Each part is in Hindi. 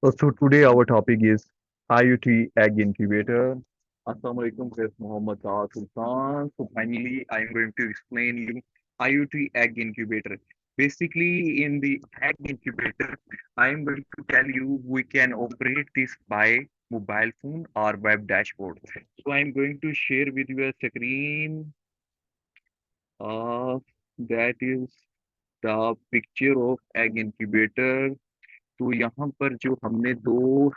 So today our topic is IoT Egg Incubator. Assalamu alaikum, this is Muhammad Taha Sultan. So finally, I am going to explain you IoT Egg Incubator. Basically, in the Egg Incubator, I am going to tell you we can operate this by mobile phone or web dashboard. So I am going to share with you a screen of that is the picture of Egg Incubator. तो यहाँ पर जो हमने दो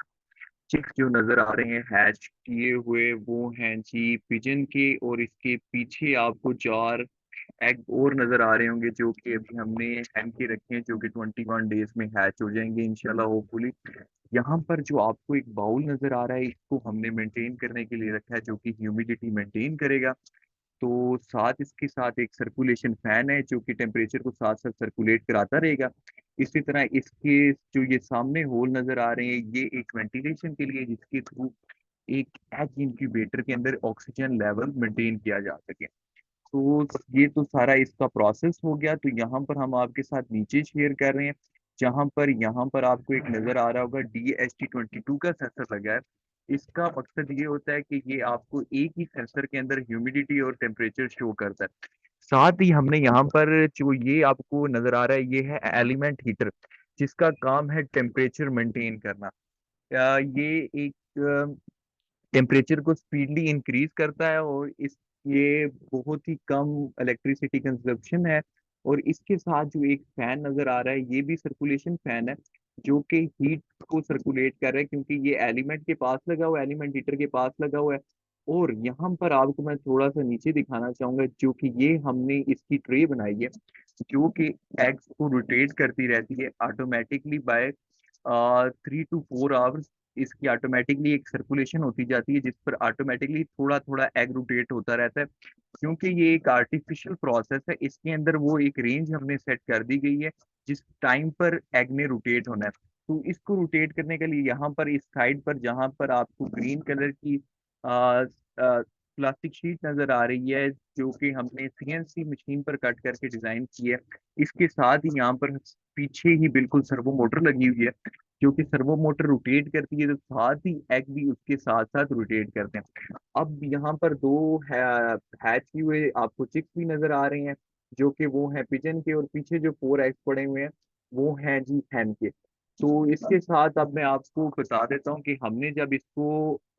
चिक्स जो नजर आ रहे हैं हैच किए हुए वो हैं जी पिजन के, और इसके पीछे आपको चार एग और नजर आ रहे होंगे जो कि अभी हमने हैंग के रखे हैं, जो कि 21 डेज में हैच हो जाएंगे इंशाल्लाह होपफुली। यहाँ पर जो आपको एक बाउल नजर आ रहा है, इसको हमने मेंटेन करने के लिए रखा है, जो कि ह्यूमिडिटी मेंटेन करेगा। तो साथ इसके साथ एक सर्कुलेशन फैन है जो कि टेम्परेचर को साथ साथ सर्कुलेट कराता रहेगा। इसी तरह इसके जो ये सामने होल नजर आ रहे हैं, ये एक वेंटिलेशन के लिए, जिसके थ्रू एक एग इंक्यूबेटर के अंदर ऑक्सीजन लेवल मेंटेन किया जा सके। तो ये तो सारा इसका प्रोसेस हो गया। तो यहाँ पर हम आपके साथ नीचे शेयर कर रहे हैं, जहां पर यहाँ पर आपको एक नजर आ रहा होगा DHT22 का सेंसर लगा है। इसका मकसद ये होता है कि ये आपको एक ही सेंसर के अंदर ह्यूमिडिटी और टेम्परेचर शो करता है। साथ ही हमने यहाँ पर जो ये आपको नजर आ रहा है, ये है एलिमेंट हीटर, जिसका काम है टेम्परेचर मेंटेन करना। ये एक टेम्परेचर को स्पीडली इंक्रीज करता है, और इस ये बहुत ही कम इलेक्ट्रिसिटी कंजप्शन है। और इसके साथ जो एक फैन नजर आ रहा है, ये भी सर्कुलेशन फैन है, जो कि हीट को सर्कुलेट कर रहा है, क्योंकि ये एलिमेंट के पास लगा हुआ है, एलिमेंट हीटर के पास लगा हुआ है। और यहाँ पर आपको मैं थोड़ा सा नीचे दिखाना चाहूंगा, जो कि ये हमने इसकी ट्रे बनाई है, जो कि एग्स को रोटेट करती रहती है ऑटोमेटिकली बाय 3 to 4 आवर्स। इसकी ऑटोमेटिकली एक सर्कुलेशन होती जाती है, जिस पर ऑटोमेटिकली थोड़ा थोड़ा एग रोटेट होता रहता है। क्योंकि ये एक आर्टिफिशियल प्रोसेस है, इसके अंदर वो एक रेंज हमने सेट कर दी गई है जिस टाइम पर एग ने रोटेट होना है। तो इसको रोटेट करने के लिए यहाँ पर इस साइड पर, जहाँ पर आपको ग्रीन कलर की प्लास्टिक शीट नजर आ रही है, जो कि हमने CNC मशीन पर कट करके डिजाइन की है। इसके साथ ही यहाँ पर पीछे ही बिल्कुल सर्वो मोटर लगी हुई है, जो कि सर्वो मोटर रोटेट करती है, तो साथ ही एग भी उसके साथ साथ रोटेट करते हैं। अब यहाँ पर दो हैच किए हुए आपको चिक्स भी नजर आ रहे हैं, जो कि वो हैं पिजन के, और पीछे जो 4 एग्स पड़े हुए हैं वो हैं जी हैन के। तो इसके साथ अब मैं आपको बता देता हूँ कि हमने जब इसको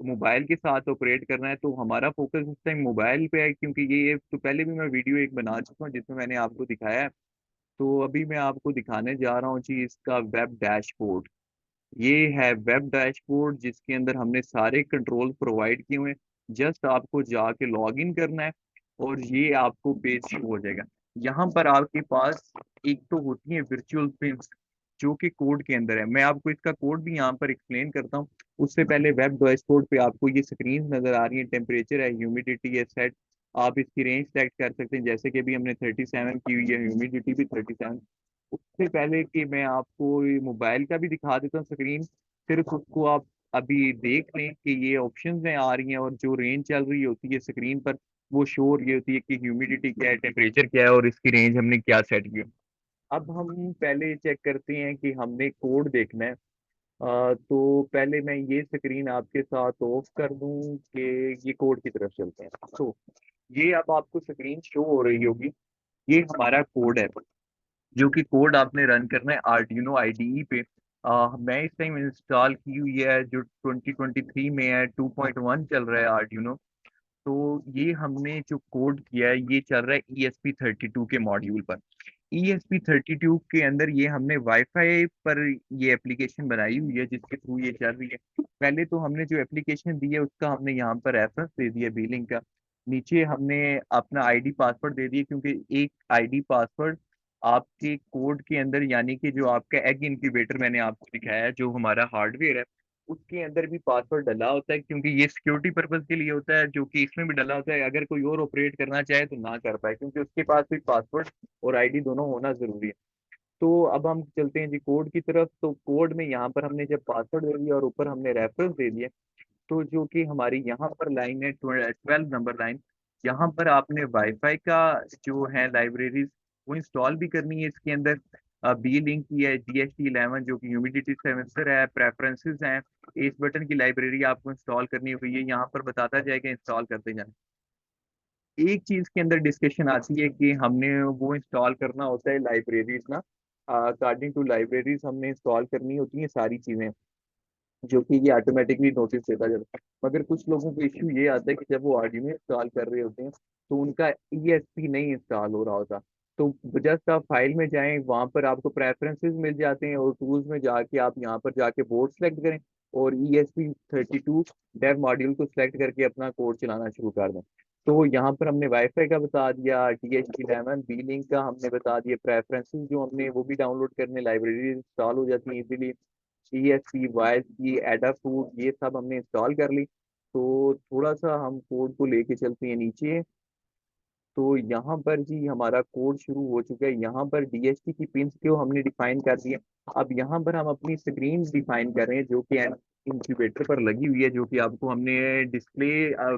मोबाइल के साथ ऑपरेट करना है, तो हमारा फोकस इस टाइम मोबाइल पे है, क्योंकि ये तो पहले भी मैं वीडियो एक बना चुका हूँ जिसमें मैंने आपको दिखाया है। तो अभी मैं आपको दिखाने जा रहा हूँ जी इसका वेब डैशबोर्ड। ये है वेब डैशबोर्ड, जिसके अंदर हमने सारे कंट्रोल प्रोवाइड किए हुए हैं। जस्ट आपको जाके लॉग इन करना है, और ये आपको पेज शो हो जाएगा। यहाँ पर आपके पास एक तो होती है वर्चुअल पिन्स, जो कि कोड के अंदर है। मैं आपको इसका कोड भी यहाँ पर एक्सप्लेन करता हूँ। उससे पहले वेब डैशबोर्ड पे आपको ये स्क्रीन नजर आ रही है, टेम्परेचर है, ह्यूमिडिटी है सेट। आप इसकी रेंज सेलेक्ट कर सकते हैं, जैसे कि अभी हमने 37 की हुई है, ह्यूमिडिटी भी 37। उससे पहले कि मैं आपको ये मोबाइल का भी दिखा देता हूँ स्क्रीन, सिर्फ उसको आप अभी देख लें कि ये ऑप्शंस में आ रही हैं, और जो रेंज चल रही होती है स्क्रीन पर, वो शो हो रही होती है कि ह्यूमिडिटी क्या है, टेम्परेचर क्या है, और इसकी रेंज हमने क्या सेट की है। अब हम पहले चेक करते हैं कि हमने कोड देखना है। तो पहले मैं ये स्क्रीन आपके साथ ऑफ कर दूं कि ये कोड की तरफ चलते हैं। तो ये अब आपको स्क्रीन शो हो रही होगी, ये हमारा कोड है, जो कि कोड आपने रन करना है आर्डिनो IDE पे। मैं इस टाइम इंस्टॉल की हुई है, जो 2023 में है, 2.1 चल रहा है आर्डिनो। तो ये हमने जो कोड किया है, ये चल रहा है ESP32 के मॉड्यूल पर। ESP32 के अंदर ये हमने वाईफाई पर ये एप्लीकेशन बनाई हुई है, जिसके थ्रू ये चल रही है। पहले तो हमने जो एप्लीकेशन दी है उसका हमने यहाँ पर रेफरेंस दे दिया बिलिंग का। नीचे हमने अपना ID पासवर्ड दे दिया, क्योंकि एक ID पासवर्ड आपके कोड के अंदर, यानी कि जो आपका एग इंक्यूबेटर मैंने आपको दिखाया है, जो हमारा हार्डवेयर है, उसके अंदर भी पासवर्ड डला होता है, क्योंकि ये सिक्योरिटी पर्पज के लिए होता है, जो कि इसमें भी डला होता है, अगर कोई और ऑपरेट करना चाहे तो ना कर पाए, क्योंकि उसके पास भी पासवर्ड और ID दोनों होना जरूरी है। तो अब हम चलते हैं जी कोड की तरफ। तो कोड में यहाँ पर हमने जब पासवर्ड दे दिया और ऊपर हमने रेफरेंस दे दिया, तो जो कि हमारी यहाँ पर लाइन है 12 नंबर लाइन, यहाँ पर आपने वाईफाई का जो है लाइब्रेरीज वो इंस्टॉल भी करनी है इसके अंदर। बी लिंक की है, GST 11 जो कि ह्यूमिडिटी सेंसर है, प्रेफरेंसेस हैं, इस बटन की लाइब्रेरी आपको इंस्टॉल करनी हुई है, यहाँ पर बताता जाएगा इंस्टॉल करते जाए। एक चीज के अंदर डिस्कशन आती है कि हमने वो इंस्टॉल करना होता है लाइब्रेरीज ना, अकॉर्डिंग टू लाइब्रेरीज हमने इंस्टॉल करनी होती है सारी चीजें, जो कि ये ऑटोमेटिकली नोटिस देता जाता है। मगर कुछ लोगों को इश्यू ये आता है कि जब वो आर्डिनो इंस्टॉल कर रहे होते हैं तो उनका ESP नहीं इंस्टॉल हो रहा होता। तो जस्ट आप फाइल में जाएं, वहां पर आपको प्रेफरेंसेस मिल जाते हैं, और टूल्स में जाके आप यहाँ पर जाके बोर्ड सेलेक्ट करें और ESP32 डेव मॉड्यूल को सिलेक्ट करके अपना कोड चलाना शुरू कर दें। तो यहाँ पर हमने वाईफाई का बता दिया, DHT 11 बी लिंक का हमने बता दिया, प्रेफरेंसेस जो हमने वो भी डाउनलोड करने, लाइब्रेरी इंस्टॉल हो जाती है इजीली, CSP वाइज की एडाफ्रूट ये सब हमने इंस्टॉल कर ली। तो थोड़ा सा हम कोड को लेके चलते हैं नीचे। तो यहाँ पर जी हमारा कोड शुरू हो चुका है, यहाँ पर DHT की पिंस को हमने डिफाइन कर दिया। अब यहाँ पर हम अपनी स्क्रीन डिफाइन कर रहे हैं जो कि इंक्यूबेटर पर लगी हुई है, जो कि आपको हमने डिस्प्ले,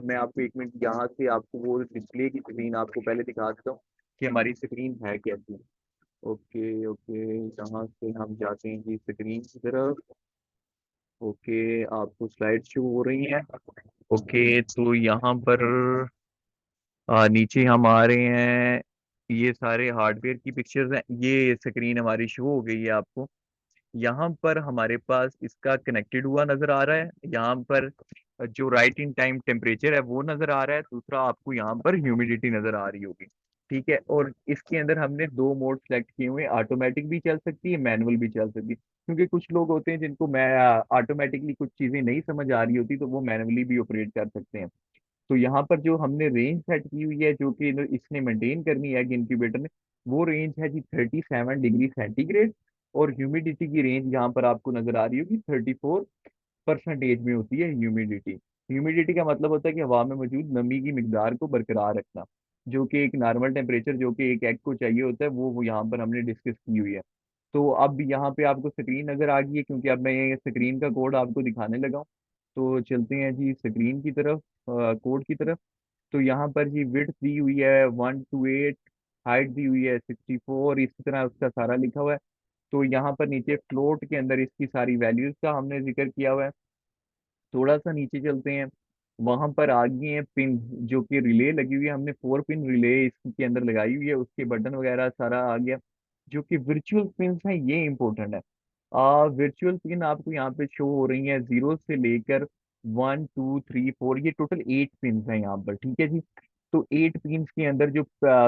मैं आपको एक मिनट यहाँ से आपको वो डिस्प्ले की स्क्रीन आपको पहले दिखा देता हूँ कि हमारी स्क्रीन है कैसी। ओके ओके, यहाँ से हम जाते हैं जी स्क्रीन की तरफ। ओके, आपको स्लाइड शो हो रही है। ओके, तो यहाँ पर नीचे हम आ रहे हैं, ये सारे हार्डवेयर की पिक्चर्स हैं, ये स्क्रीन हमारी शो हो गई है आपको। यहाँ पर हमारे पास इसका कनेक्टेड हुआ नजर आ रहा है, यहाँ पर जो राइट इन टाइम टेम्परेचर है वो नजर आ रहा है, दूसरा आपको यहाँ पर ह्यूमिडिटी नजर आ रही होगी। ठीक है, और इसके अंदर हमने दो मोड सेलेक्ट किए हुए हैं, ऑटोमेटिक भी चल सकती है, मैनुअल भी चल सकती है, क्योंकि कुछ लोग होते हैं जिनको मैं ऑटोमेटिकली कुछ चीजें नहीं समझ आ रही होती तो वो मैनुअली भी ऑपरेट कर सकते हैं। तो यहाँ पर जो हमने रेंज सेट की हुई है, जो कि इसने मेंटेन करनी है इंक्यूबेटर ने, वो रेंज है जी 37 डिग्री सेंटीग्रेड। और ह्यूमिडिटी की रेंज यहाँ पर आपको नजर आ रही होगी 34% में होती है ह्यूमिडिटी। ह्यूमिडिटी का मतलब होता है कि हवा में मौजूद नमी की मिकदार को बरकरार रखना, जो कि एक नॉर्मल टेम्परेचर जो कि एक एग को चाहिए होता है, वो यहाँ पर हमने डिस्कस की हुई है। तो अब यहाँ पे आपको स्क्रीन नजर आ गई है, क्योंकि अब मैं ये स्क्रीन का कोड आपको दिखाने लगा हूँ। तो चलते हैं जी स्क्रीन की तरफ, कोड की तरफ। तो यहाँ पर जी विड्थ दी हुई है 128, हाइट दी हुई है 64, इसी तरह उसका सारा लिखा हुआ है। तो यहाँ पर नीचे फ्लोट के अंदर इसकी सारी वैल्यूज का हमने जिक्र किया हुआ है। थोड़ा सा नीचे चलते हैं, वहां पर आ गई है पिन, जो कि रिले लगी हुई है, हमने 4 पिन रिले इसके अंदर लगाई हुई है, उसके बटन वगैरह सारा आ गया। जो कि वर्चुअल पिन है, ये इंपॉर्टेंट है। वर्चुअल पिन आपको यहाँ पे शो हो रही है 0 से लेकर 1 2 3 4, ये टोटल 8 पिन है यहाँ पर, ठीक है जी। तो 8 पिन के अंदर जो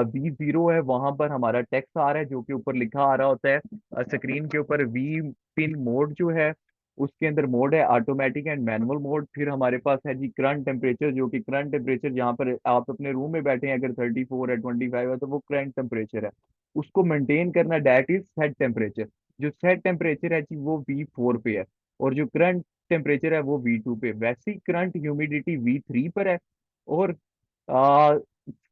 V0 है, वहां पर हमारा टेक्स्ट आ रहा है, जो कि ऊपर लिखा आ रहा होता है स्क्रीन के ऊपर। V पिन मोड जो है, उसके अंदर मोड है ऑटोमेटिक एंड मैनुअल मोड। फिर हमारे पास है जी करंट टेम्परेचर, जो कि करंट टेम्परेचर जहाँ पर आप अपने रूम में बैठे हैं, अगर 34 है, 25 है, तो वो करंट टेम्परेचर है। उसको मेंटेन करना, डैट इज सेट टेम्परेचर। जो सेट टेम्परेचर है जी वो V4 पे है, और जो करंट टेम्परेचर है वो V2 पे। वैसे ही करंट ह्यूमिडिटी V3 पर है, और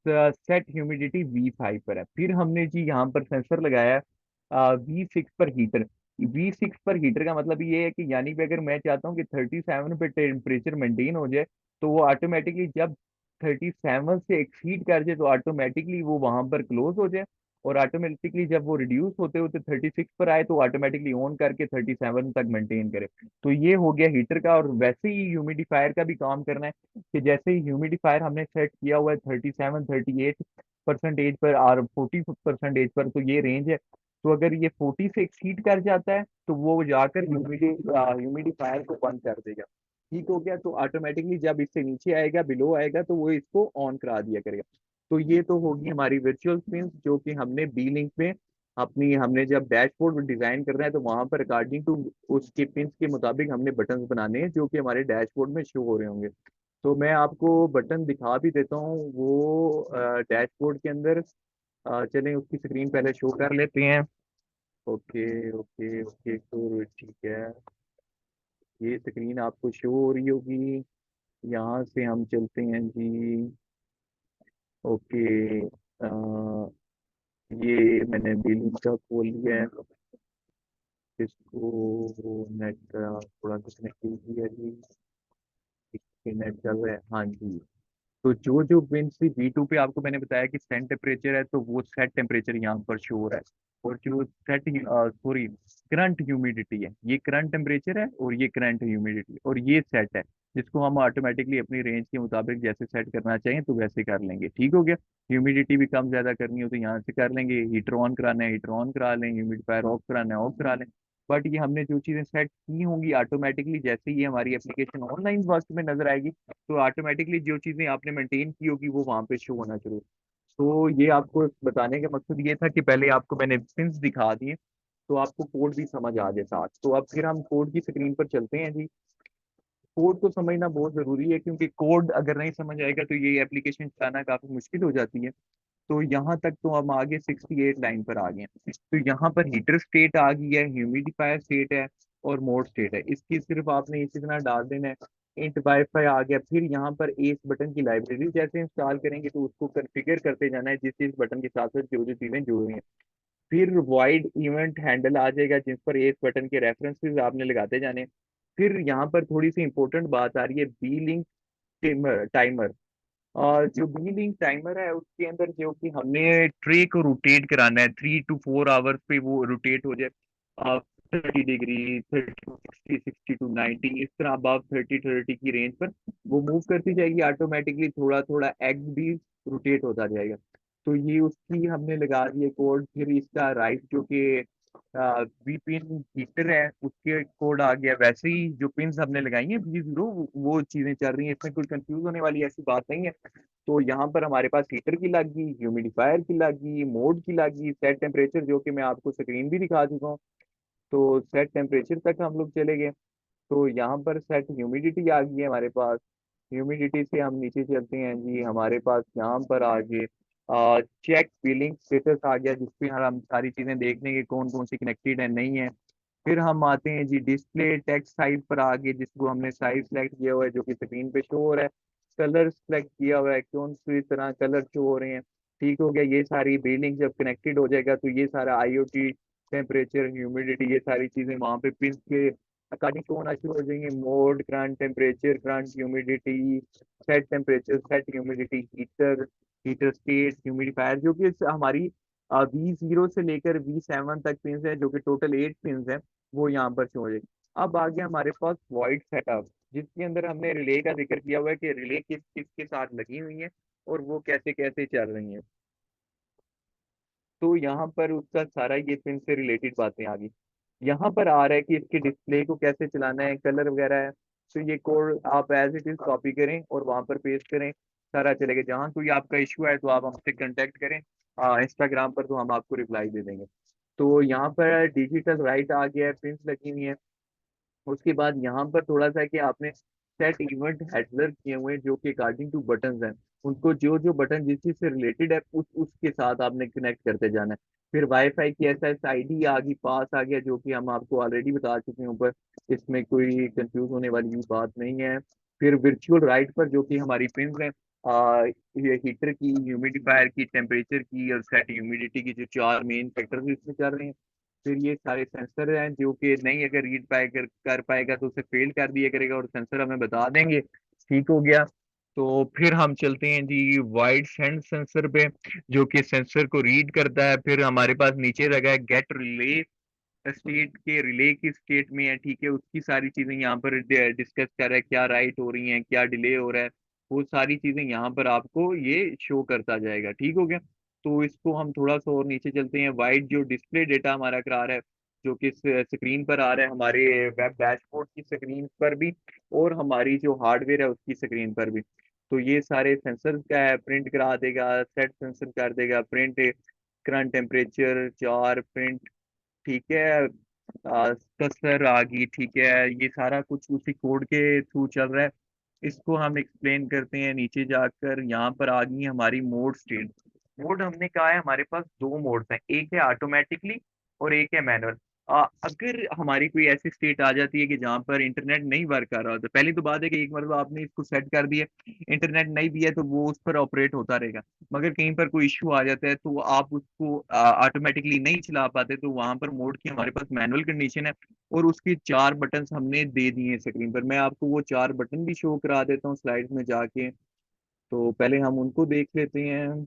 सेट ह्यूमिडिटी V5 पर है। फिर हमने जी यहाँ पर सेंसर लगाया है V6 पर हीटर। V6 पर हीटर का मतलब ये है कि यानी कि अगर मैं चाहता हूँ कि 37 पे टेम्परेचर मेंटेन हो जाए, तो वो ऑटोमेटिकली जब 37 से एक्सीड कर जाए तो ऑटोमेटिकली वो वहां पर क्लोज हो जाए, और ऑटोमेटिकली जब वो रिड्यूस होते होते 36 पर आए तो ऑटोमेटिकली ऑन करके 37 तक मेंटेन करे। तो ये हो गया हीटर का। और वैसे ही ह्यूमिडिफायर का भी काम करना है, कि जैसे ही ह्यूमिडिफायर हमने सेट किया हुआ है 37 38% पर और 40% पर, तो ये रेंज है। तो अगर ये 40 से एक्सीड कर जाता है तो वो जाकर ह्यूमिडिफायर को बंद कर देगा। ठीक हो गया, तो ऑटोमेटिकली जब इससे नीचे आएगा, बिलो आएगा, तो वो इसको ऑन करा दिया करेगा। तो ये तो होगी हमारी वर्चुअल स्क्रीन, जो कि हमने बी लिंक में अपनी, हमने जब डैशबोर्ड डिजाइन कर रहे हैं तो वहां पर अकॉर्डिंग टू उसके पिंस के मुताबिक हमने बटन्स बनाने हैं, जो कि हमारे डैशबोर्ड में शो हो रहे होंगे। तो मैं आपको बटन दिखा भी देता हूँ वो डैशबोर्ड के अंदर। चलें उसकी स्क्रीन पहले शो कर लेते हैं। ओके ओके ओके, तो ठीक है, ये स्क्रीन आपको शो हो रही होगी। यहाँ से हम चलते हैं जी। ओके, ये मैंने बिल का खोल लिया है, इसको नेट का थोड़ा सा कनेक्टिविटी है जी, इसके नेट चल रहा है, हाँ जी। तो जो जो विंड सी V2 पे आपको मैंने बताया कि सेट टेम्परेचर है, तो वो सेट टेम्परेचर यहाँ पर शो हो रहा है। और जो सेट सॉरी करंट ह्यूमिडिटी है, ये करंट टेम्परेचर है और ये करंट ह्यूमिडिटी और ये सेट है, जिसको हम ऑटोमेटिकली अपनी रेंज के मुताबिक जैसे सेट करना चाहें तो वैसे कर लेंगे। ठीक हो गया। ह्यूमिडिटी भी कम ज्यादा करनी हो तो यहाँ से कर लेंगे, हीटर ऑन कराना है हीटर ऑन करा लें, ह्यूमिडिफायर ऑफ कराना है ऑफ करा लें। बट ये हमने जो चीजें सेट की होंगी ऑटोमेटिकली, जैसे ही हमारी एप्लीकेशन ऑनलाइन वर्क में नजर आएगी तो ऑटोमेटिकली जो चीजें आपने मेंटेन की होगी वो वहां पे शो होना शुरू। तो ये आपको बताने का मकसद ये था कि पहले आपको मैंने पिंस दिखा दिए तो आपको कोड भी समझ आ जाए साथ। तो अब फिर हम कोड की स्क्रीन पर चलते हैं जी। कोड को समझना बहुत जरूरी है, क्योंकि कोड अगर नहीं समझ आएगा तो ये एप्लीकेशन चलाना काफी मुश्किल हो जाती है। तो यहाँ तक तो हम आगे 68 लाइन पर आ गए हैं। तो यहाँ पर हीटर स्टेट आ गई है, ह्यूमिडिफायर स्टेट है और मोड स्टेट है। इसकी सिर्फ आपने इसी तरह डाल देना है। इंट वाईफाई आ गया। फिर यहाँ पर एस बटन की लाइब्रेरी जैसे इंस्टॉल करेंगे तो उसको कॉन्फ़िगर करते जाना है, जिस जिस बटन के साथ साथ जो जो चीजें जुड़ रही हैं। फिर वॉइड इवेंट हैंडल आ जाएगा, जिस पर एस बटन के रेफरेंसेस आपने लगाते जाने हैं। फिर यहाँ पर थोड़ी सी इंपॉर्टेंट बात आ रही है, बी लिंक टाइमर टाइमर। और जो बीलिंग टाइमर है उसके अंदर जो कि हमने ट्रे को रोटेट कराना है 3 to 4 आवर्स पे, वो रोटेट हो जाए 30 डिग्री, 30 to 60, 60 to 90, इस तरह अबाव 30 की रेंज पर वो मूव करती जाएगी ऑटोमेटिकली। थोड़ा थोड़ा एग भी रोटेट होता जाएगा। तो ये उसकी हमने लगा दी है कोड। फिर इसका राइट जो कि वी पिन हीटर है उसके कोड आ गया। वैसे ही जो पिन हमने लगाई हैं V0 वो चीजें चल रही हैं, इसमें कोई कंफ्यूज होने वाली ऐसी बात नहीं है। तो यहाँ पर हमारे पास हीटर की लग गई, ह्यूमिडिफायर की लग गई, मोड की लग गई, सेट टेम्परेचर जो कि मैं आपको स्क्रीन भी दिखा चुका हूँ। तो सेट टेम्परेचर तक हम लोग चले गए। तो यहाँ पर सेट ह्यूमिडिटी आ गई है हमारे पास। ह्यूमिडिटी से हम नीचे चलते हैं जी, हमारे पास यहाँ पर आगे चेक बिलिंग स्टेटस आ गया, जिसपे हम सारी चीजें देख लेंगे कौन कौन सी कनेक्टेड है नहीं है। फिर हम आते हैं जी डिस्प्ले टेक्स्ट साइज पर आगे, जिसको हमने साइज सेलेक्ट किया हुआ है जो कि स्क्रीन पे शो हो रहा है। कलर सेलेक्ट किया हुआ है, कौन सी तरह कलर शो हो रहे हैं। ठीक हो गया। ये सारी बिलिंग जब कनेक्टेड हो जाएगा तो ये सारा आईओटी टेम्परेचर ह्यूमिडिटी ये सारी चीजें वहां पे पिन के अकॉर्डिंग टू होना शुरू हो जाएंगे। Mode current temperature current humidity, set temperature set humidity, heater heater state, humidifier, जो कि हमारी V0 से लेकर V7 तक पिन है, जो कि टोटल 8 पिन है, वो यहाँ पर शो हो जाएगी। अब आ गया हमारे पास वॉइड सेटअप, जिसके अंदर हमने रिले का जिक्र किया हुआ है कि रिले किस किस के साथ लगी हुई है और वो कैसे कैसे चल रही हैं। तो यहाँ पर उसका सारा ये पिन से रिलेटेड बातें आ गई। यहाँ पर आ रहा है कि इसके डिस्प्ले को कैसे चलाना है, कलर वगैरह है। तो ये कोड आप एज इट इज कॉपी करें और वहां पर पेस्ट करें, सारा चलेगा। जहाँ कोई आपका इशू है तो आप हमसे कांटेक्ट करें इंस्टाग्राम पर, तो हम आपको रिप्लाई दे देंगे। तो यहाँ पर डिजिटल राइट आ गया है, पिंस लगी हुई है। उसके बाद यहाँ पर थोड़ा सा है कि आपने सेट इवेंट हैंडलर किए हुए हैं जो कि अकॉर्डिंग टू बटन हैं, उनको जो जो बटन जिस चीज से रिलेटेड है उसके साथ आपने कनेक्ट करते जाना है। फिर वाईफाई की SSID आ गई, पास आ गया, जो कि हम आपको ऑलरेडी बता चुके हैं ऊपर, इसमें कोई कंफ्यूज होने वाली बात नहीं है। फिर वर्चुअल राइट पर जो कि हमारी पिन है, ये हीटर की, ह्यूमिडिफायर की, टेम्परेचर की और सेट ह्यूमिडिटी की, जो चार मेन फैक्टर्स इसमें चल रहे हैं। फिर ये सारे सेंसर हैं जो कि नहीं अगर रीड कर पाएगा तो उसे फेल कर दिया करेगा और सेंसर हमें बता देंगे। ठीक हो गया। तो फिर हम चलते हैं जी वाइड सेंड सेंसर पे, जो कि सेंसर को रीड करता है। फिर हमारे पास नीचे लगा है गेट रिले स्टेट, के रिले की स्टेट में है, ठीक है, उसकी सारी चीजें यहाँ पर डिस्कस कर रहा है, क्या राइट हो रही हैं, क्या डिले हो रहा है, वो सारी चीजें यहाँ पर आपको ये शो करता जाएगा। ठीक हो गया। तो इसको हम थोड़ा सा और नीचे चलते हैं। वाइड जो डिस्प्ले डेटा हमारा करा रहा है, जो कि स्क्रीन पर आ रहा है हमारे वेब डैशबोर्ड की स्क्रीन पर भी और हमारी जो हार्डवेयर है उसकी स्क्रीन पर भी। तो ये सारे सेंसर का है, प्रिंट करा देगा, सेट सेंसर कर देगा प्रिंट, करंट टेम्परेचर चार प्रिंट, ठीक है, कसर आ गई, ठीक है। ये सारा कुछ उसी कोड के थ्रू चल रहा है। इसको हम एक्सप्लेन करते हैं नीचे जाकर। यहाँ पर आ गई हमारी मोड स्टेट। मोड हमने कहा है हमारे पास दो मोड्स हैं, एक है ऑटोमेटिकली और एक है मैनुअल। अगर हमारी कोई ऐसी स्टेट आ जाती है कि जहाँ पर इंटरनेट नहीं वर्क कर रहा होता, पहली तो बात है कि एक मरतबा आपने इसको सेट कर दिया, इंटरनेट नहीं भी है तो वो उस पर ऑपरेट होता रहेगा। मगर कहीं पर कोई इश्यू आ जाता है तो आप उसको ऑटोमेटिकली नहीं चला पाते, तो वहां पर मोड की हमारे पास मैनुअल कंडीशन है और उसके चार बटन हमने दे दिए हैं स्क्रीन पर। मैं आपको वो चार बटन भी शो करा देता हूँ स्लाइड में जाके। तो पहले हम उनको देख लेते हैं।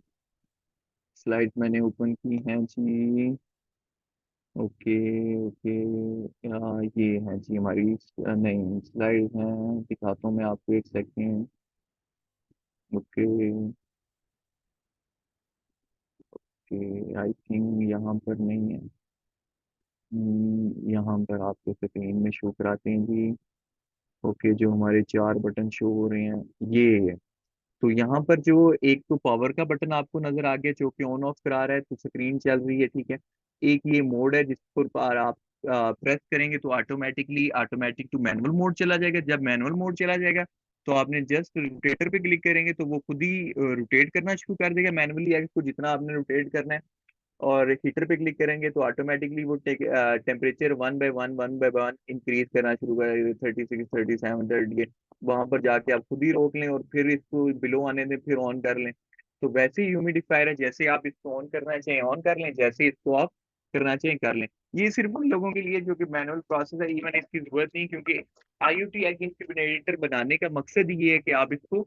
स्लाइड मैंने ओपन की हैं जी। Okay okay. ये है जी हमारी नहीं स्लाइड है, दिखाता हूँ मैं आपको, एक second. Okay okay, I think यहाँ पर नहीं है। यहाँ पर आपको स्क्रीन में शो कराते हैं जी। ओके, जो हमारे चार बटन शो हो रहे हैं ये है। तो यहाँ पर जो एक तो पावर का बटन आपको नजर आ गया जो कि ऑन ऑफ करा रहा है, तो स्क्रीन चल रही है, ठीक है। एक ये मोड है जिस पर आप प्रेस करेंगे तो ऑटोमेटिक टू मैनुअल मोड चला जाएगा। जब मैनुअल मोड चला जाएगा तो आपने जस्ट रोटेटर पे क्लिक करेंगे तो वो खुद ही रोटेट करना शुरू कर देगा मैनुअली, इसको जितना आपने रोटेट करना है। और हीटर पे क्लिक करेंगे तो ऑटोमेटिकली वो temperature one by one increase करना शुरू करेगा, 36 37 38। वहां पर जाके आप खुद ही रोक लें और फिर इसको बिलो आने दें, फिर ऑन कर लें। तो वैसे ही ह्यूमिडिफायर है, जैसे आप इसको ऑन करना चाहें ऑन कर लें, जैसे इसको ऑफ करना चाहें कर लें। ये सिर्फ उन लोगों के लिए जो कि मैनुअल प्रोसेस है, इवन इसकी जरूरत नहीं, क्योंकि आईओटी एडिटर बनाने का मकसद ये है कि आप इसको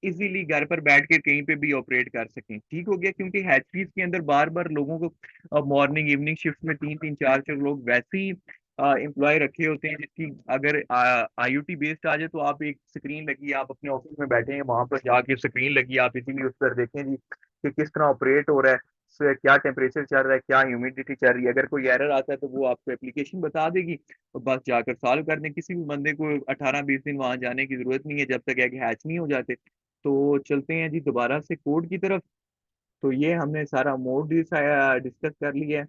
इजीली घर पर बैठ के कहीं पे भी ऑपरेट कर सकें। ठीक हो गया, क्योंकि हैचरीज के अंदर बार बार लोगों को मॉर्निंग इवनिंग शिफ्ट में तीन तीन चार चार लोग वैसे ही एम्प्लॉय रखे होते हैं, जिसकी अगर आईओटी बेस्ड आ जाए तो आप एक स्क्रीन लगी, आप अपने ऑफिस में बैठे हैं वहां पर जाके स्क्रीन लगी, आप इसीलिए उस पर देखें जी कि किस तरह ऑपरेट हो रहा है, क्या टेम्परेचर चल रहा है, क्या ह्यूमिडिटी चल रही है। अगर कोई एरर आता है तो वो आपको एप्लीकेशन बता देगी और बस जाकर सॉल्व कर दें। किसी भी बंदे को 18-20 दिन वहां जाने की जरूरत नहीं है जब तक एग हैच नहीं हो जाते। तो चलते हैं जी दोबारा से कोड की तरफ। तो ये हमने सारा मोड डिस्कस कर लिया है,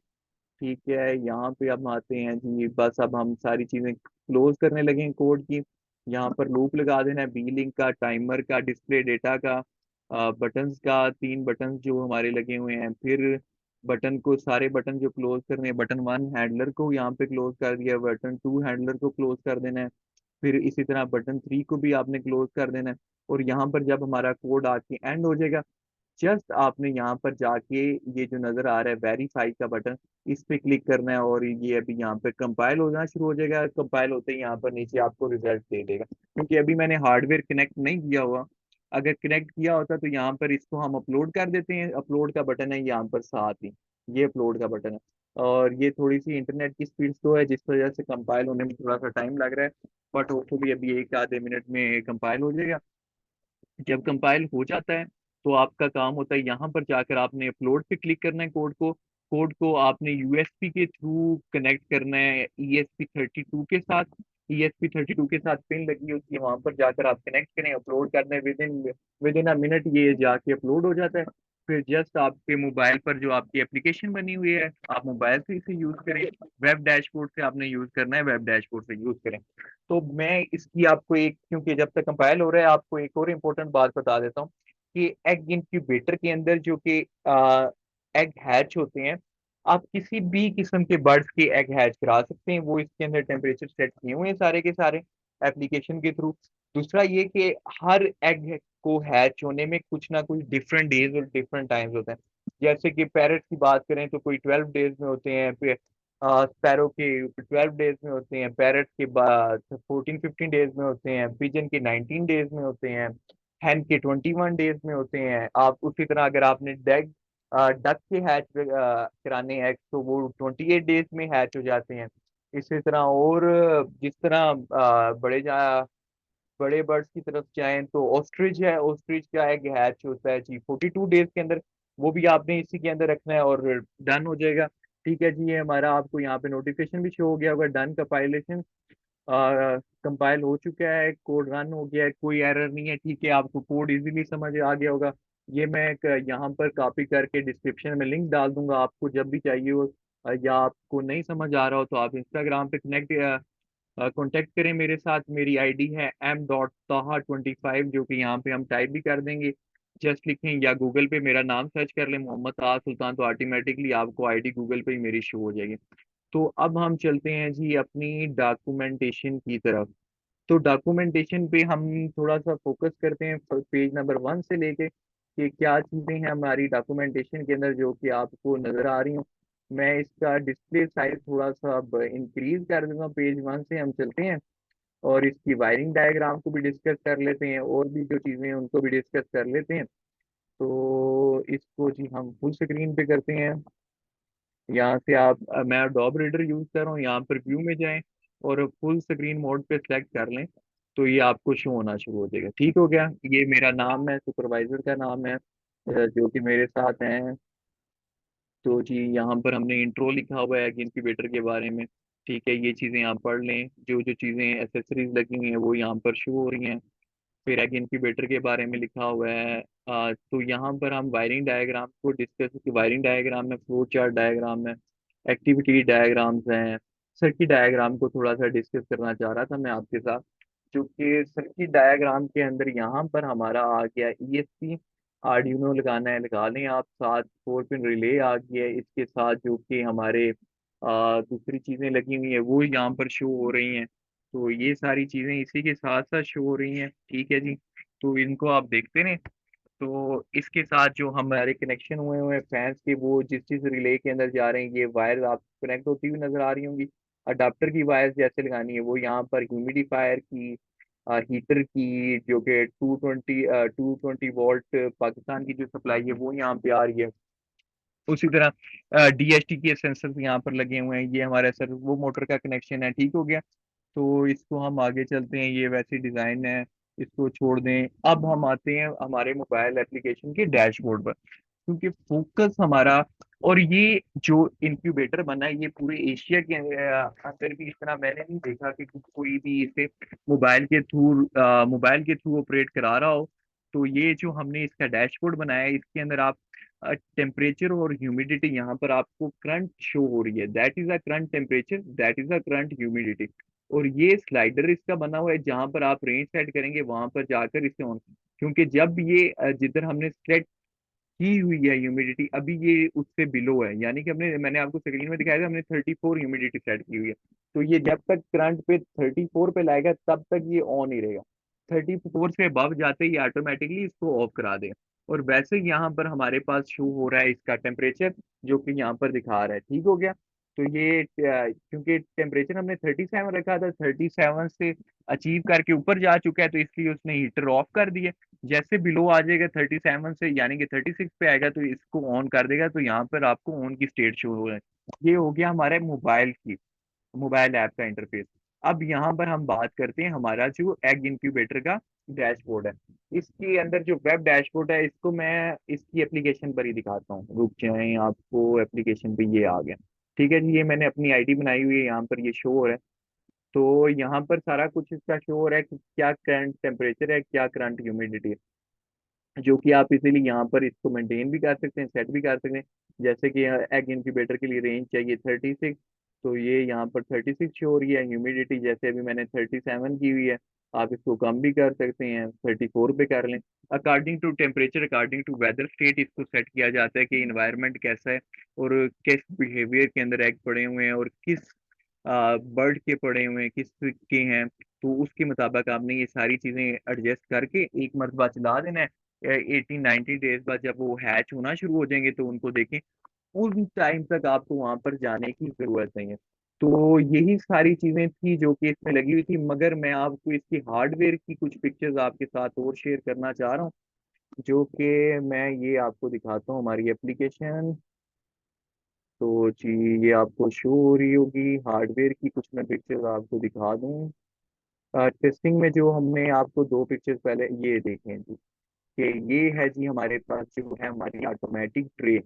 ठीक है। यहाँ पे अब आते हैं जी, बस अब हम सारी चीजें क्लोज करने लगे हैं कोड की। यहाँ पर लूप लगा देना है, बी लिंक का, टाइमर का, डिस्प्ले डेटा का, बटन्स का, तीन बटन जो हमारे लगे हुए हैं। फिर बटन को, सारे बटन जो क्लोज करने हैं, बटन वन हैंडलर को यहाँ पे क्लोज कर दिया, बटन टू हैंडलर को क्लोज कर देना है। फिर इसी तरह बटन थ्री को भी आपने क्लोज कर देना है। और यहाँ पर जब हमारा कोड आके एंड हो जाएगा, जस्ट आपने यहाँ पर जाके ये जो नजर आ रहा है वेरीफाई का बटन, इस पे क्लिक करना है और ये अभी यहाँ पे कंपाइल होना शुरू हो जाएगा। कंपाइल होते ही यहाँ पर नीचे आपको रिजल्ट दे देगा, क्योंकि अभी मैंने हार्डवेयर कनेक्ट नहीं किया हुआ। अगर कनेक्ट किया होता तो यहाँ पर इसको हम अपलोड कर देते हैं, अपलोड का बटन है यहाँ पर साथ ही, ये अपलोड का बटन है। और ये थोड़ी सी इंटरनेट की स्पीड स्लो है जिस वजह से कंपाइल होने में थोड़ा सा टाइम लग रहा है, बट होपफुली अभी एक आधे मिनट में कंपाइल हो जाएगा। जब कंपाइल हो जाता है तो आपका काम होता है यहाँ पर जाकर आपने अपलोड पे क्लिक करना है कोड को। कोड को आपने यूएसबी के थ्रू कनेक्ट करना है ESP32 के साथ। ESP32 के साथ पिन लगी होती है, वहां पर जाकर आप कनेक्ट करें, अपलोड करना है। विद इन अ मिनट ये जाके अपलोड हो जाता है। फिर जस्ट आपके मोबाइल पर जो आपकी एप्लीकेशन बनी हुई है, आप मोबाइल से इसे यूज करें। वेब डैशबोर्ड से आपने यूज करना है, वेब डैशबोर्ड से यूज करें। तो मैं इसकी आपको एक, क्योंकि जब तक कंपाइल हो रहा है, आपको एक और इम्पोर्टेंट बात बता देता हूँ कि एग इंक्यूबेटर के अंदर जो कि एग हैच होते हैं, आप किसी भी किस्म के बर्ड्स के एग हैच करा सकते हैं। वो इसके अंदर टेम्परेचर सेट किए हुए हैं सारे के सारे एप्लीकेशन के थ्रू। दूसरा ये कि हर एग को हैच होने में कुछ ना कुछ डिफरेंट डेज और डिफरेंट टाइम्स होते हैं। जैसे कि पैरट की बात करें तो कोई 12 डेज में होते हैं, फिर स्पैरो के 12 डेज में होते हैं, पैरट के बाद 14-15 डेज में होते हैं, पिजन के 19 डेज में होते हैं, हैन के 21 डेज में होते हैं। आप उसी तरह अगर आपने डक के हैच कराने हैं तो वो 28 डेज में हैच हो जाते हैं। इसी तरह और जिस तरह बड़े बर्ड्स की तरफ जाएं तो ऑस्ट्रिच है, ऑस्ट्रिच का एग हैच होता है जी 42 डेज के अंदर। वो भी आपने इसी के अंदर रखना है और डन हो जाएगा। ठीक है जी, ये हमारा आपको यहाँ पे नोटिफिकेशन भी शो हो गया होगा, डन कंपाइलेशन कंपाइल हो चुका है, कोड रन हो गया है, कोई एरर नहीं है, ठीक है। आपको कोड इजीली समझ आ गया होगा। ये मैं यहाँ पर कॉपी करके डिस्क्रिप्शन में लिंक डाल दूंगा, आपको जब भी चाहिए हो या आपको नहीं समझ आ रहा हो तो आप इंस्टाग्राम पे कांटेक्ट करें मेरे साथ। मेरी आईडी है m.taha25, जो कि यहाँ पे हम टाइप भी कर देंगे। जस्ट लिखें या गूगल पे मेरा नाम सर्च कर लें मोहम्मद ताहा सुल्तान, तो ऑटोमेटिकली आपको आईडी गूगल पे ही मेरी शो हो जाएगी। तो अब हम चलते हैं जी अपनी डॉक्यूमेंटेशन की तरफ। तो डॉक्यूमेंटेशन पे हम थोड़ा सा फोकस करते हैं पेज नंबर 1 से लेके कि क्या चीज़ें हैं हमारी डॉक्यूमेंटेशन के अंदर जो कि आपको नज़र आ रही हूँ। मैं इसका डिस्प्ले साइज थोड़ा सा अब इंक्रीज कर दूंगा। पेज 1 से हम चलते हैं और इसकी वायरिंग डायग्राम को भी डिस्कस कर लेते हैं, और भी जो चीज़ें हैं उनको भी डिस्कस कर लेते हैं। तो इसको जी हम फुल स्क्रीन पे करते हैं। यहाँ से आप मैं डॉब रीडर यूज कर रहा हूँ, यहाँ पर व्यू में जाएं और फुल स्क्रीन मोड पे सेलेक्ट कर लें, तो ये आपको शो होना शुरू हो जाएगा। ठीक हो गया, ये मेरा नाम है, सुपरवाइजर का नाम है, जो कि मेरे साथ हैं। तो जी यहाँ पर हमने इंट्रो लिखा हुआ है इनक्यूबेटर के बारे में। ठीक है, ये चीज़ें आप पढ़ लें, जो जो चीज़ें एसेसरीज लगी हुई हैं वो यहाँ पर शो हो रही हैं। फिर एग इनक्यूबेटर के बारे में लिखा हुआ है। तो यहाँ पर हम वायरिंग डायग्राम को डिस्कस, वायरिंग डायग्राम में फ्लो चार्ट डायग्राम है, एक्टिविटी डायग्राम्स हैं, सर्किट डायग्राम को थोड़ा सा डिस्कस करना चाह रहा था मैं आपके साथ। जो कि सर्किट डायग्राम के अंदर यहाँ पर हमारा आ गया ESP, आर्डिनो लगाना है लगा लें आप, साथ 4 पिन रिले आ गया है, इसके साथ जो कि हमारे दूसरी चीज़ें लगी हुई हैं वो यहाँ पर शो हो रही हैं। तो ये सारी चीज़ें इसी के साथ साथ शो हो रही हैं। ठीक है जी, तो इनको आप देखते रहें। तो इसके साथ जो हमारे कनेक्शन हुए हुए हैं फैंस के, वो जिस जिस रिले के अंदर जा रहे हैं, ये वायर आप कनेक्ट होती हुई नजर आ रही होंगी। अडाप्टर की वायर जैसे लगानी है वो यहाँ पर ह्यूमिडिफायर की, हीटर की, जो कि 220 पाकिस्तान की जो सप्लाई है वो यहाँ पे आ रही है। उसी तरह DHT के सेंसर यहाँ पर लगे हुए हैं, ये हमारा सर वो मोटर का कनेक्शन है। ठीक हो गया, तो इसको हम आगे चलते हैं, ये वैसी डिजाइन है, इसको छोड़ दें। अब हम आते हैं हमारे मोबाइल एप्लीकेशन के डैशबोर्ड पर, क्योंकि फोकस हमारा, और ये जो इंक्यूबेटर बना है ये पूरे एशिया के अंदर भी इस तरह मैंने नहीं देखा कि कोई भी इसे मोबाइल के थ्रू ऑपरेट करा रहा हो। तो ये जो हमने इसका डैशबोर्ड बनाया है, इसके अंदर आप टेम्परेचर और ह्यूमिडिटी, यहाँ पर आपको करंट शो हो रही है, that is a current temperature, that is a current humidity. और ये स्लाइडर इसका बना हुआ है, जहां पर आप रेंज सेट करेंगे वहां पर जाकर इसे ऑन, क्योंकि जब ये जिधर हमने सेट की हुई है ह्यूमिडिटी, अभी ये उससे बिलो है, यानी कि मैंने आपको स्क्रीन में दिखाया था, हमने 34 ह्यूमिडिटी सेट की हुई है। तो ये जब तक करंट पे 34 पे लाएगा तब तक ये ऑन ही रहेगा, 34 से अबव जाते ही ऑटोमेटिकली इसको ऑफ करा दें। और वैसे ही यहाँ पर हमारे पास शो हो रहा है इसका टेम्परेचर, जो कि यहाँ पर दिखा रहा है। ठीक हो गया, तो ये क्योंकि टेम्परेचर हमने 37 रखा था, 37 से अचीव करके ऊपर जा चुका है, तो इसलिए उसने हीटर ऑफ कर दिया। जैसे बिलो आ जाएगा 37 से, यानी कि 36 पे आएगा, तो इसको ऑन कर देगा, तो यहाँ पर आपको ऑन की स्टेट शो हो रहा है। ये हो गया हमारे मोबाइल ऐप का इंटरफेस। अब यहाँ पर हम बात करते हैं हमारा जो एग इंक्यूबेटर का डैशबोर्ड है। इसके अंदर जो वेब डैशबोर्ड है, इसको मैं इसकी एप्लीकेशन पर ही दिखाता हूँ, रुक जाएं, आपको एप्लीकेशन पे ये आ गया। ठीक है जी, ये मैंने अपनी आईडी बनाई हुई है, यहाँ पर ये शो हो रहा है। तो यहाँ पर सारा कुछ इसका शो हो रहा है कि क्या करंट टेम्परेचर है, क्या करंट ह्यूमिडिटी है, जो कि आप इजीली यहाँ पर इसको मेंटेन भी कर सकते हैं, सेट भी कर सकते हैं। जैसे कि एग इंक्यूबेटर के लिए रेंज चाहिए 36, तो ये यहाँ पर 36 शो हो रही है। ह्यूमिडिटी जैसे अभी मैंने 37 की हुई है, आप इसको कम भी कर सकते हैं, 34 पे कर लें। According to temperature, according to weather state इसको सेट किया जाता है कि इन्वायरमेंट कैसा है, और किस बिहेवियर के अंदर एग पड़े हुए हैं, और किस बर्ड के पड़े हुए हैं, किस के हैं। तो उसके मुताबिक आपने ये सारी चीजें एडजस्ट करके एक मरतबा चला देना है। 18-19 डेज बाद जब वो हैच होना शुरू हो जाएंगे तो उनको देखें, उन टाइम तक आपको वहां पर जाने की जरूरत नहीं है। तो यही सारी चीजें थी जो कि इसमें लगी हुई थी, मगर मैं आपको इसकी हार्डवेयर की कुछ पिक्चर्स आपके साथ और शेयर करना चाह रहा हूँ, जो कि मैं ये आपको दिखाता हूँ हमारी एप्लीकेशन। तो जी ये आपको शो हो रही होगी हार्डवेयर की कुछ मैं पिक्चर्स आपको दिखा दूँ। टेस्टिंग में जो हमने आपको दो पिक्चर्स पहले ये देखें जी, कि ये है जी हमारे पास जो है हमारी ऑटोमेटिक ट्रे।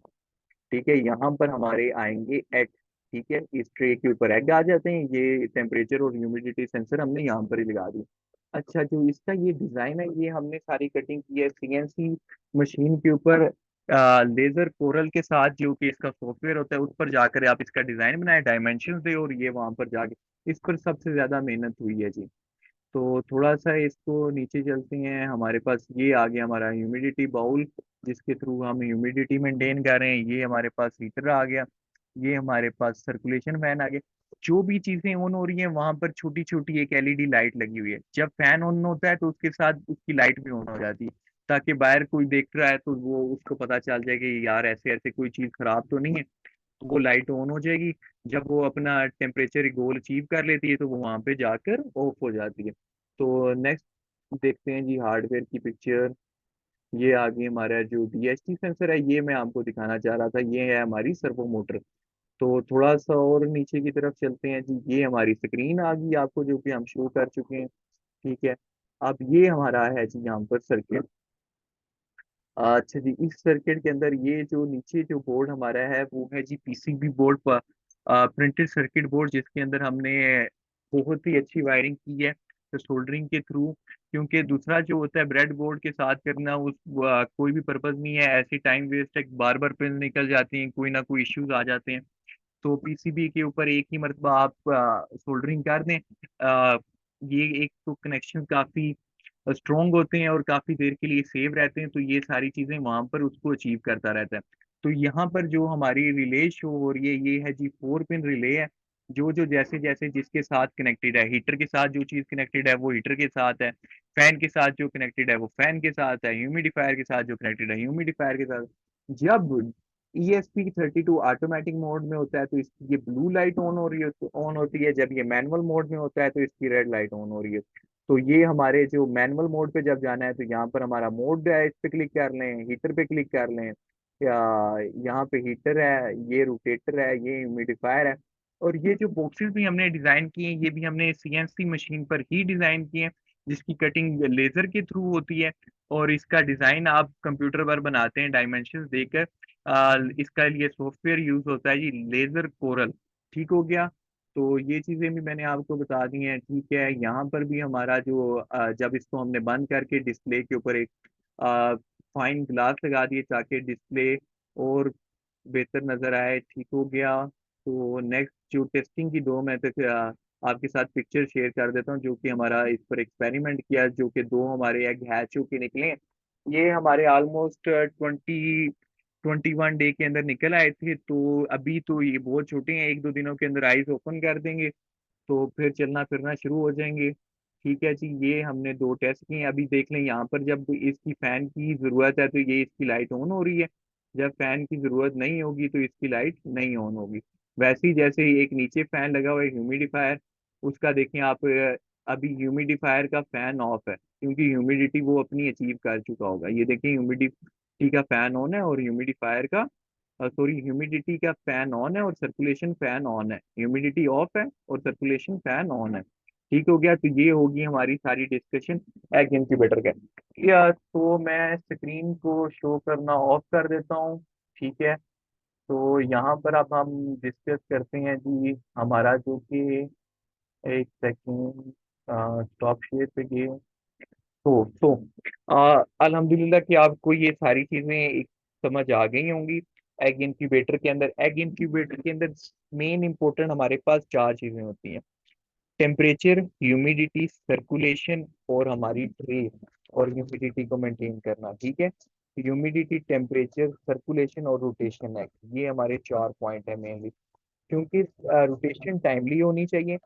ठीक है, यहाँ पर हमारे आएंगे एग। ठीक है, इस ट्रे के ऊपर एग आ जाते हैं, ये टेम्परेचर और ह्यूमिडिटी सेंसर हमने यहाँ पर ही लगा दी। अच्छा, जो इसका ये डिजाइन है, ये हमने सारी कटिंग की है CNC मशीन के ऊपर, लेजर कोरल के साथ, जो कि इसका सॉफ्टवेयर होता है, उस पर जाकर आप इसका डिजाइन बनाए, डायमेंशन दे, और ये वहां पर जाके इस पर सबसे ज्यादा मेहनत हुई है जी। तो थोड़ा सा इसको नीचे चलते हैं, हमारे पास ये आ गया हमारा ह्यूमिडिटी बाउल, जिसके थ्रू हम ह्यूमिडिटी मेंटेन कर रहे हैं। ये हमारे पास हीटर आ गया, ये हमारे पास सर्कुलेशन फैन आ गया। जो भी चीजें ऑन हो रही हैं वहां पर छोटी छोटी एक LED लाइट लगी हुई है, जब फैन ऑन होता है तो उसके साथ उसकी लाइट भी ऑन हो जाती है, ताकि बाहर कोई देख रहा है तो वो उसको पता चल जाए कि यार ऐसे ऐसे कोई चीज खराब तो नहीं है, तो वो लाइट ऑन हो जाएगी। जब वो अपना टेम्परेचर गोल अचीव कर लेती है तो वो वहां पे जाकर ऑफ हो जाती है। तो नेक्स्ट देखते हैं जी हार्डवेयर की पिक्चर। ये आ गई हमारा जो DHT सेंसर है, ये मैं आपको दिखाना चाह रहा था, ये है हमारी सर्वो मोटर। तो थोड़ा सा और नीचे की तरफ चलते हैं जी, ये हमारी स्क्रीन आ गई आपको जो कि हम शो कर चुके हैं। ठीक है, अब ये हमारा है जी यहाँ पर सर्किट। अच्छा जी, इस सर्किट के अंदर ये जो नीचे जो बोर्ड हमारा है वो है जी पीसीबी बोर्ड पर प्रिंटेड सर्किट बोर्ड, जिसके अंदर हमने बहुत ही अच्छी वायरिंग की है तो सोल्डरिंग के थ्रू। क्योंकि दूसरा जो होता है ब्रेड बोर्ड के साथ करना, उस कोई भी पर्पज नहीं है, ऐसी टाइम वेस्ट है, बार बार पिन निकल जाती हैं, कोई ना कोई इश्यूज आ जाते हैं। तो पीसीबी के ऊपर एक ही मरतबा आप सोल्डरिंग कर दें। ये एक तो कनेक्शन काफी स्ट्रोंग होते हैं और काफी देर के लिए सेव रहते हैं, तो ये सारी चीजें वहां पर उसको अचीव करता रहता है। तो यहाँ पर जो हमारी रिले शो हो रही है ये है जी 4 पिन रिले है। जो जो जैसे जैसे जिसके साथ कनेक्टेड है, हीटर के साथ जो चीज कनेक्टेड है वो हीटर के साथ है, फैन के साथ जो कनेक्टेड है वो फैन के साथ है, ह्यूमिडिफायर के साथ जो कनेक्टेड है ह्यूमिडिफायर के साथ। जब ESP32 ऑटोमेटिक मोड में होता है तो इसकी ये ब्लू लाइट ऑन होती है, जब ये मैनुअल मोड में होता है तो इसकी रेड लाइट ऑन हो रही है। तो ये हमारे जो मैनुअल मोड पे जब जाना है तो यहाँ पर हमारा मोड है, इस पे क्लिक कर लें, हीटर पे क्लिक कर लें, या यहाँ पे हीटर है, ये रोटेटर है, ये ह्यूमिडिफायर है। और ये जो बॉक्सेस भी हमने डिजाइन किए हैं ये भी हमने सीएनसी मशीन पर ही डिजाइन किए हैं, जिसकी कटिंग लेजर के थ्रू होती है। और इसका डिजाइन आप कंप्यूटर पर बनाते हैं डायमेंशन देकर। इसका लिए सॉफ्टवेयर यूज होता है जी लेजर कोरल। ठीक हो गया। तो ये चीजें भी मैंने आपको बता दी हैं। ठीक है, यहाँ पर भी हमारा जो जब इसको हमने बंद करके डिस्प्ले के ऊपर एक फाइन ग्लास लगा दिए ताकि डिस्प्ले और बेहतर नजर आए। ठीक हो गया। तो नेक्स्ट जो टेस्टिंग की दो मैं तक आपके साथ पिक्चर शेयर कर देता हूँ जो कि हमारा इस पर एक्सपेरिमेंट किया, जो कि दो हमारे एग हैच होके निकले। ये हमारे ऑलमोस्ट 21 डे के अंदर निकल आए थे। तो अभी तो ये बहुत छोटे हैं, 1-2 दिनों के अंदर आइज ओपन कर देंगे तो फिर चलना फिरना शुरू हो जाएंगे। ठीक है जी, ये हमने दो टेस्ट किए। अभी देख लें यहाँ पर जब इसकी फैन की जरूरत है तो ये इसकी लाइट ऑन हो रही है, जब फैन की जरूरत नहीं होगी तो इसकी लाइट नहीं ऑन होगी। वैसे ही जैसे ही एक नीचे फैन लगा हुआ है ह्यूमिडिफायर, उसका देखें आप अभी ह्यूमिडिफायर का फैन ऑफ है क्योंकि ह्यूमिडिटी वो अपनी अचीव कर चुका होगा। ये देखें ह्यूमिडिटी का फैन ऑन है और ह्यूमिडिफायर का सॉरी ह्यूमिडिटी का फैन ऑन है और सर्कुलेशन फैन ऑन है, ह्यूमिडिटी ऑफ है और सर्कुलेशन फैन ऑन है। ठीक हो गया। तो ये होगी हमारी सारी डिस्कशन एग इंक्यूबेटर का। या तो मैं स्क्रीन को शो करना ऑफ कर देता हूँ। ठीक है, तो यहाँ पर अब हम डिस्कस करते हैं जी हमारा जो कि एक सेकंड स्टॉप शेयर पे गए। तो अल्हम्दुलिल्लाह कि आपको ये सारी चीजें एक समझ आ गई होंगी। एग इंक्यूबेटर के अंदर, एग इंक्यूबेटर के अंदर मेन इंपॉर्टेंट हमारे पास चार चीजें होती हैं: टेम्परेचर, ह्यूमिडिटी, सर्कुलेशन और हमारी ट्रे और ह्यूमिडिटी को मेंटेन करना। ठीक है, ह्यूमिडिटी, टेम्परेचर, सर्कुलेशन और रोटेशन है, ये हमारे चार पॉइंट है मेनली। क्योंकि रोटेशन टाइमली होनी चाहिए।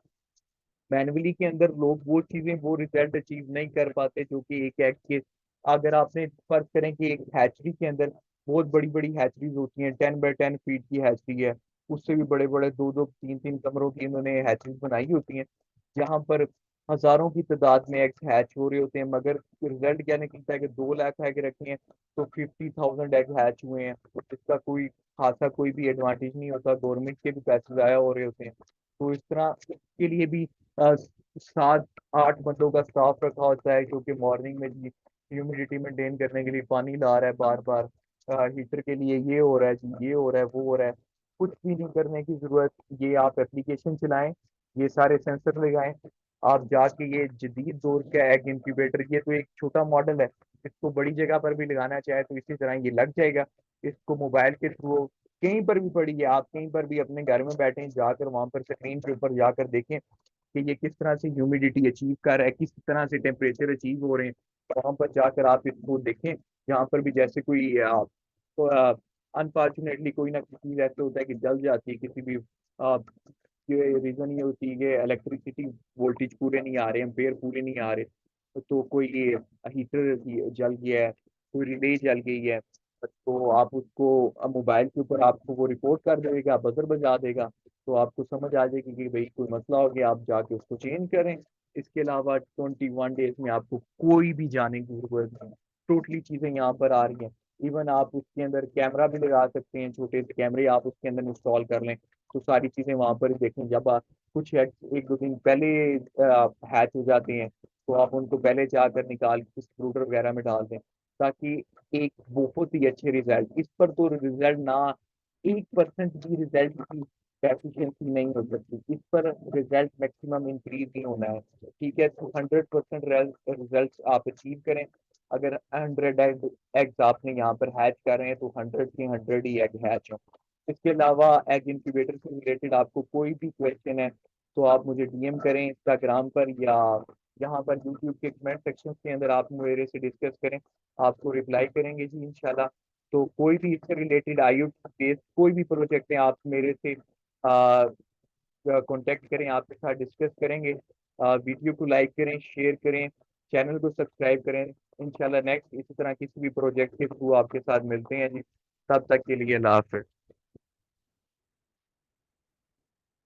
मैनुअली के अंदर लोग वो चीजें वो रिजल्ट अचीव नहीं कर पाते जो कि एक एग के, अगर आपने फर्ज करें कि एक हैचरी के अंदर बहुत बड़ी बड़ी हैचरीज होती हैं, 10 बाय 10 फीट की हैचरी है, उससे भी बड़े बड़े 2-2 3-3 कमरों की इन्होंने हैचरीज बनाई होती हैं, जहां पर हजारों की तादाद में एग्स हैच हो रहे होते हैं, मगर रिजल्ट क्या निकलता है कि 2 लाख एग रखे हैं तो 50,000 एग हैच हुए हैं। इसका कोई खासा कोई भी एडवांटेज नहीं होता, गवर्नमेंट के भी पैसे जाया हो रहे होते हैं। तो इस तरह के लिए भी 7-8 बंदों का स्टाफ रखा होता है, क्योंकि मॉर्निंग में जी ह्यूमिडिटी मेंटेन करने के लिए पानी ला रहा है बार बार, हीटर के लिए ये हो रहा है जी, ये हो रहा है, वो हो रहा है। कुछ भी नहीं करने की जरूरत, ये आप एप्लीकेशन चलाएं, ये सारे सेंसर लगाएं, आप जाके ये जदीद दौर का एग इंक्यूबेटर, ये तो एक छोटा मॉडल है, इसको बड़ी जगह पर भी लगाना चाहे तो इसी तरह ये लग जाएगा। इसको मोबाइल के थ्रू कहीं पर भी पड़ी है, आप कहीं पर भी अपने घर में बैठे जाकर वहां पर स्क्रीन के ऊपर जाकर देखें कि ये किस तरह से ह्यूमिडिटी अचीव कर रहा है, किस तरह से टेम्परेचर अचीव हो रहे हैं। वहां पर जाकर आप इसको देखें। यहाँ पर भी जैसे कोई अनफॉर्चुनेटली कोई ना कोई चीज ऐसे होता है कि जल जाती है, किसी भी ये रीजन ये होती है कि इलेक्ट्रिसिटी वोल्टेज पूरे नहीं आ रहे, एम्पेयर पूरे नहीं आ रहे, तो कोई हीटर जल गया है, कोई रिले जल गई है, तो आप उसको मोबाइल के ऊपर आपको वो रिपोर्ट कर देगा, बजर बजा देगा, तो आपको समझ आ जाएगी कि भाई कोई मसला हो गया, आप जाके उसको चेंज करें। इसके अलावा 21 डेज में आपको कोई भी जाने की जरूरत नहीं, टोटली चीजें यहाँ पर आ रही हैं। इवन आप उसके अंदर कैमरा भी लगा सकते हैं, छोटे से कैमरे आप उसके अंदर इंस्टॉल कर लें तो सारी चीजें वहां पर ही देखें। जब कुछ एक दो दिन पहले हैच हो जाते हैं तो आप उनको पहले जाकर निकाल के ब्रूडर वगैरह में डाल दें, ताकि एक बहुत ही अच्छे रिजल्ट इस पर तो रिजल्ट ना 1% भी रिजल्ट की एफिशिएंसी नहीं हो सकती, इस पर रिजल्ट मैक्सिमम इंक्रीज ही होना है। ठीक है, तो 100% रिजल्ट आप अचीव करें। अगर 100 एग्स आपने यहाँ पर हैच कर रहे हैं तो 100 के 100 ही एग हैच हो। इसके अलावा एग इंक्यूबेटर से रिलेटेड आपको कोई भी क्वेश्चन है तो आप मुझे डीएम करें इंस्टाग्राम पर, या यहाँ पर यूट्यूब के कमेंट सेक्शन के अंदर आप मेरे से डिस्कस करें, आपको रिप्लाई करेंगे जी इंशाल्लाह। तो कोई भी इससे रिलेटेड आईओटी बेस्ड कोई भी प्रोजेक्ट है आप मेरे से कांटेक्ट करें, आपके साथ डिस्कस करेंगे। वीडियो को लाइक करें, शेयर करें, चैनल को सब्सक्राइब करें। इंशाल्लाह नेक्स्ट इसी तरह किसी भी प्रोजेक्ट के थ्रू आपके साथ मिलते हैं जी। तब तक के लिए अल्लाह हाफ़िज़।